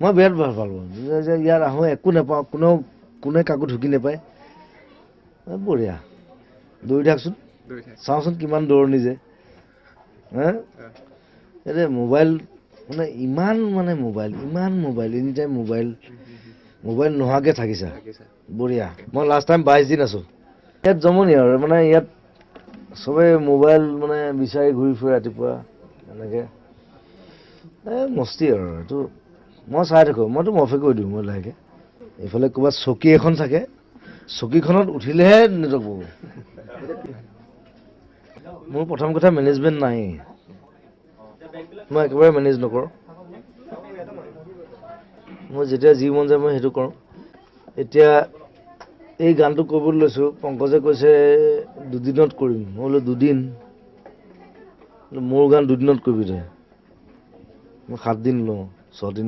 মই বিৰাট ভাল পালোঁ যে ইয়াত আহোঁ একো নাপাওঁ কোনে কাকো ঢুকি নাপায় বঢ়িয়া দৌৰি থাকচোন চাওঁচোন কিমান দৌৰণি যে হা এতিয়া মোবাইল মানে ইমান মোবাইল এনি টাইম মোবাইল নোহোৱাকৈ থাকিছা বঢ়িয়া মই লাষ্ট টাইম 22 দিন আছোঁ ইয়াত জমনি আৰু মানে ইয়াত চবেই মোবাইল মানে বিচাৰি ঘূৰি ফুৰে ৰাতিপুৱা এনেকৈ মস্তি আৰু এইটো মই চাই থাকোঁ মইতো মফে কৰি দিওঁ মই লাহেকৈ এইফালে ক'ৰবাত চকী এখন থাকে চকীখনত উঠিলেহে নেটৱৰ্ক পাব মোৰ প্ৰথম কথা মেনেজমেণ্ট নাই মই একেবাৰে মেনেজ নকৰোঁ মই যেতিয়া যি মন যায় মই সেইটো কৰোঁ এতিয়া এই গানটো কৰিবলৈ লৈছোঁ পংকজে কৈছে 2 দিনত কৰিম মই বোলো 2 দিন মোৰ গান 2 দিনত কৰিবি তই মই 7 দিন লওঁ 6 দিন